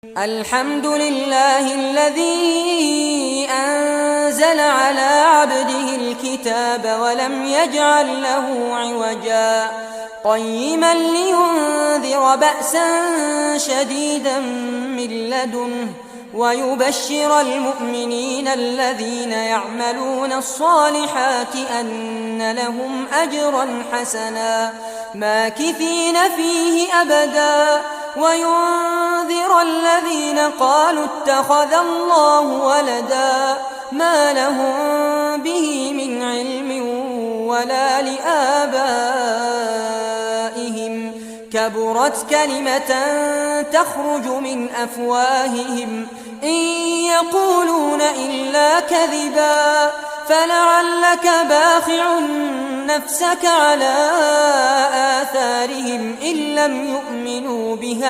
الحمد لله الذي أنزل على عبده الكتاب ولم يجعل له عوجا قيما لينذر بأسا شديدا من لدنه ويبشر المؤمنين الذين يعملون الصالحات أن لهم أجرا حسنا ماكثين فيه أبدا وينذر الذين قالوا اتخذ الله ولدا ما لهم به من علم ولا لآبائهم كبرت كلمة تخرج من أفواههم إن يقولون إلا كذبا فلعلك باخع نفسك على آثارهم إن لم يؤمنوا بها